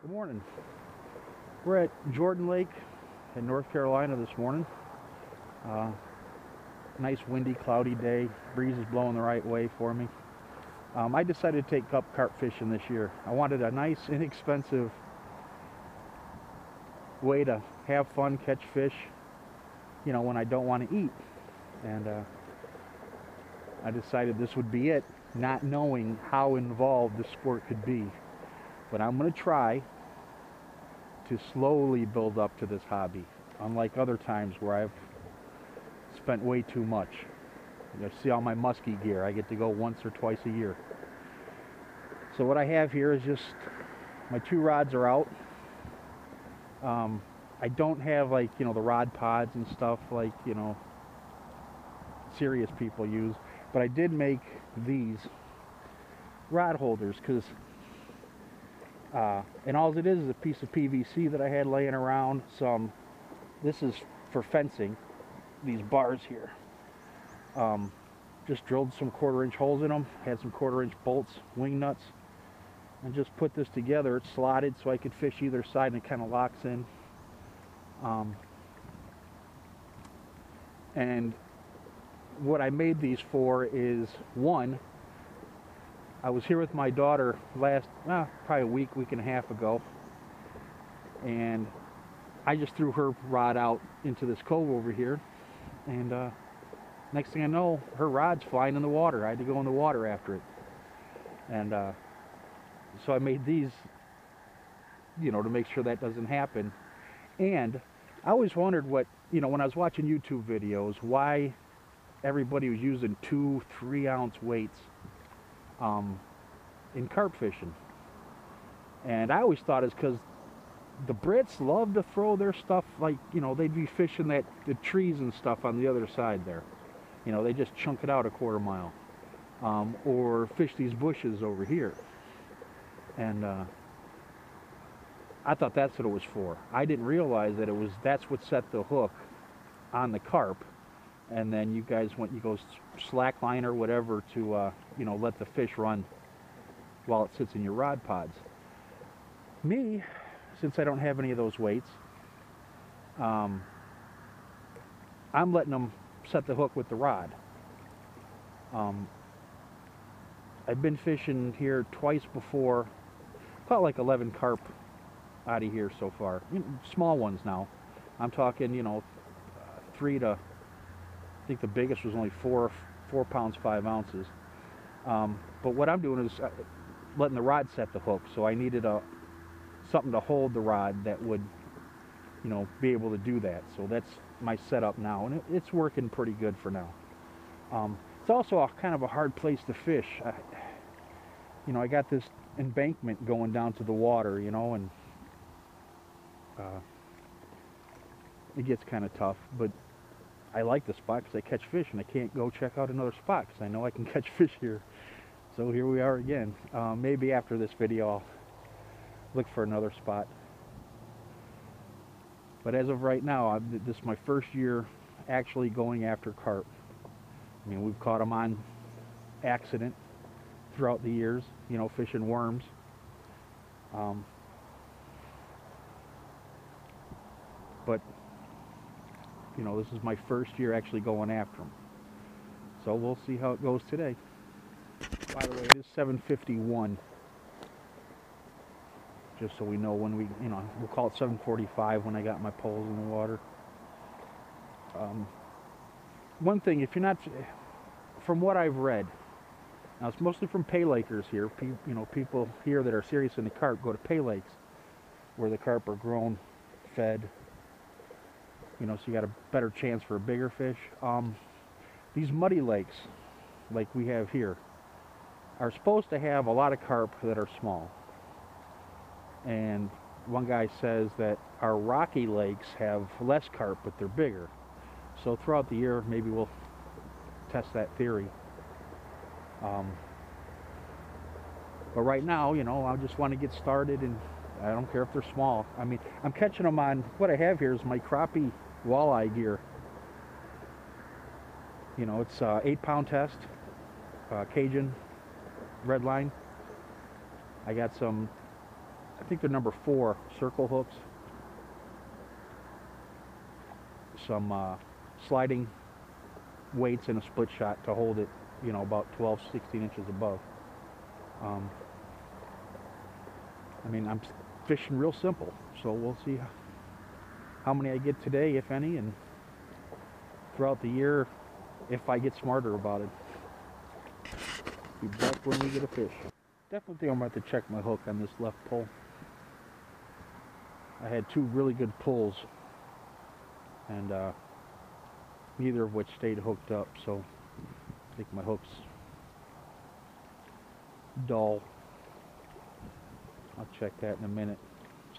Good morning. We're at Jordan Lake in North Carolina this morning. Nice windy, cloudy day. Breeze is blowing the right way for me. I decided to take up carp fishing this year. I wanted a nice, inexpensive way to have fun, catch fish, when I don't want to eat. And I decided this would be it, not knowing how involved the sport could be. But I'm going to try to slowly build up to this hobby, unlike other times where I've spent way too much. You see all my musky gear. I get to go once or twice a year. So what I have here is just my two rods are out. I don't have the rod pods and stuff like serious people use, but I did make these rod holders because and all it is a piece of PVC that I had laying around. This is for fencing, these bars here. Just drilled some 1/4-inch holes in them, had some 1/4-inch bolts, wing nuts, and just put this together. It's slotted so I could fish either side and it kind of locks in. And what I made these for is, one, I was here with my daughter probably a week and a half ago, and I just threw her rod out into this cove over here, and next thing I know, her rod's flying in the water. I had to go in the water after it. And so I made these, to make sure that doesn't happen. And I always wondered when I was watching YouTube videos, why everybody was using 2-3 ounce weights in carp fishing. And I always thought it's because the Brits love to throw their stuff they'd be fishing the trees and stuff on the other side there. They just chunk it out a 1/4 mile. Or fish these bushes over here. And I thought that's what it was for. I didn't realize that that's what set the hook on the carp. And then you go slack line or whatever to let the fish run while it sits in your rod pods. Me, since I don't have any of those weights, I'm letting them set the hook with the rod. I've been fishing here twice before, caught like 11 carp out of here so far. Small ones now. I'm talking 3 to, I think the biggest was only 4 pounds 5 ounces. But what I'm doing is letting the rod set the hook, so I needed something to hold the rod that would be able to do that. So that's my setup now, and it's working pretty good for now. It's also kind of a hard place to fish. I got this embankment going down to the water, and it gets kind of tough, but I like the spot because I catch fish, and I can't go check out another spot because I know I can catch fish here. So here we are again. Maybe after this video I'll look for another spot. But as of right now, this is my first year actually going after carp. I mean, we've caught them on accident throughout the years, fishing worms. But this is my first year actually going after them. So we'll see how it goes today. By the way, it is 7:51. Just so we know when we'll call it 7:45 when I got my poles in the water. One thing, if you're not, from what I've read, now it's mostly from pay lakers here. People here that are serious in the carp go to pay lakes where the carp are grown, fed. So you got a better chance for a bigger fish. These muddy lakes, like we have here, are supposed to have a lot of carp that are small. And one guy says that our rocky lakes have less carp, but they're bigger. So throughout the year, maybe we'll test that theory. But right now, I just want to get started, and I don't care if they're small. I mean, I'm catching them on, what I have here is my crappie walleye gear. It's 8-pound test, Cajun red line. I got some I think they're number 4 circle hooks. Some sliding weights and a split shot to hold it, you know, about 12, 16 inches above. I mean, I'm fishing real simple, so we'll see how many I get today, if any, and throughout the year, if I get smarter about it. Be back when we get a fish. Definitely think I'm about to check my hook on this left pull. I had 2 really good pulls, and neither of which stayed hooked up, so I think my hook's dull. I'll check that in a minute,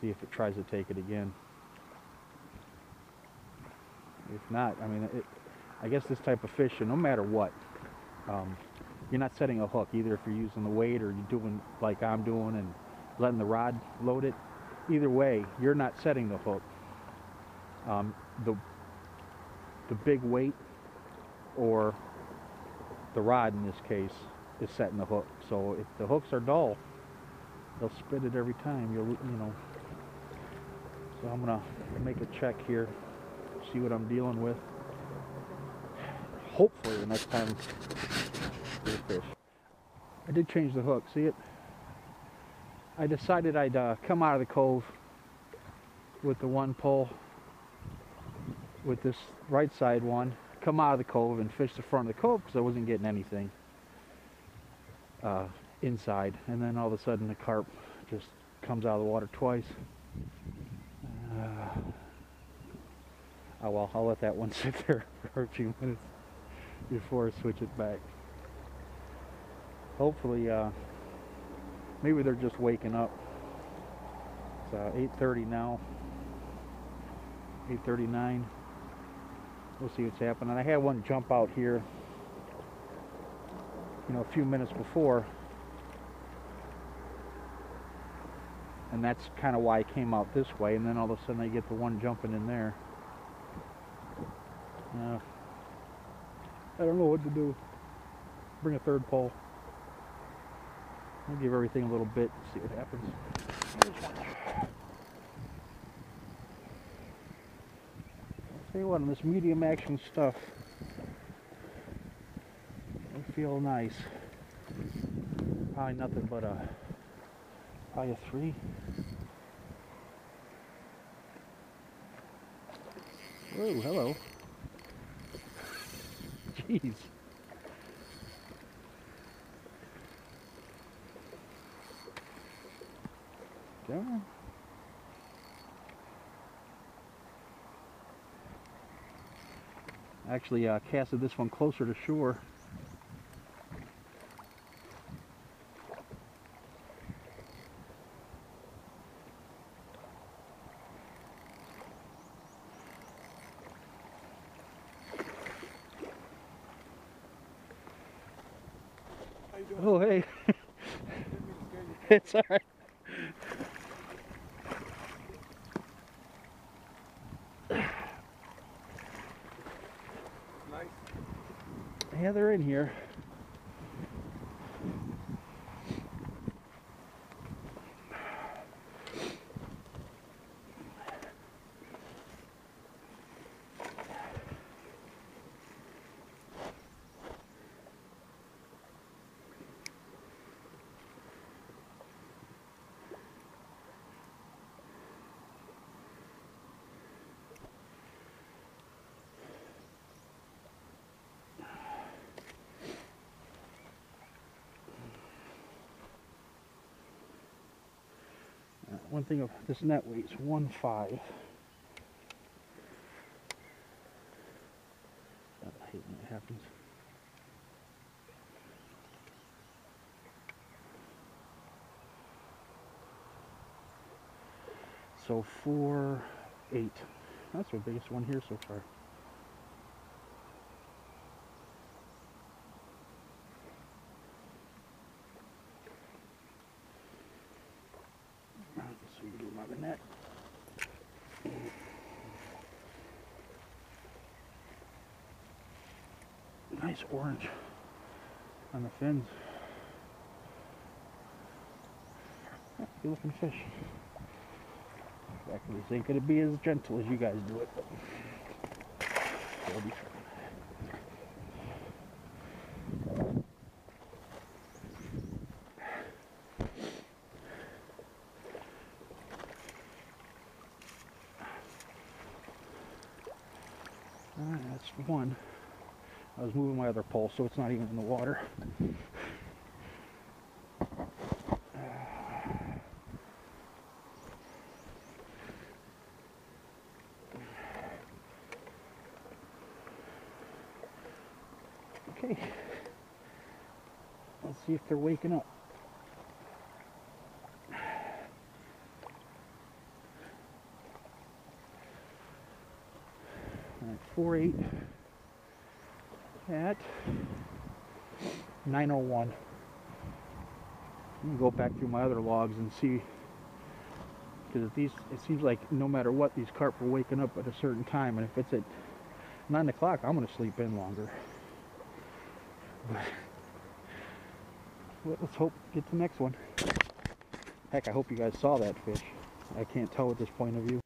see if it tries to take it again. If not, I mean, I guess this type of fishing, no matter what, you're not setting a hook, either if you're using the weight or you're doing like I'm doing and letting the rod load it. Either way, you're not setting the hook. The big weight or the rod in this case is setting the hook. So if the hooks are dull, they'll spit it every time. You know. So I'm gonna make a check here, see what I'm dealing with. Hopefully the next time get a fish. I did change the hook. See it? I decided I'd come out of the cove with the 1 pull with this right side one, come out of the cove and fish the front of the cove because I wasn't getting anything inside, and then all of a sudden the carp just comes out of the water twice. Oh well, I'll let that one sit there for a few minutes before I switch it back. Hopefully, maybe they're just waking up. It's 8:30 now, 8:39. We'll see what's happening. I had one jump out here, you know, a few minutes before, and that's kind of why I came out this way, and then all of a sudden I get the one jumping in there. I don't know what to do. Bring a 3rd pole. I'll give everything a little bit, see what happens. I'll tell you what, on this medium action stuff, I feel nice. Probably nothing but probably a 3. Oh, hello. Jeez. Come on. Actually, casted this one closer to shore. Oh, hey. It's all right. Nice. Yeah, they're in here. One thing of this net weighs 1.5. I hate when that happens. So 4.8. That's the biggest one here so far. So we do another net. Nice orange on the fins. Feels Good looking fish. Exactly. This ain't gonna be as gentle as you guys do it, but it'll be fun. Alright, that's one. I was moving my other pole so it's not even in the water. Okay, let's see if they're waking up. Alright, 4-8 at 9:01. I'm gonna go back through my other logs and see, because it seems like no matter what, these carp are waking up at a certain time, and if it's at 9 o'clock, I'm gonna sleep in longer. But let's hope get the next one. Heck, I hope you guys saw that fish. I can't tell at this point of view.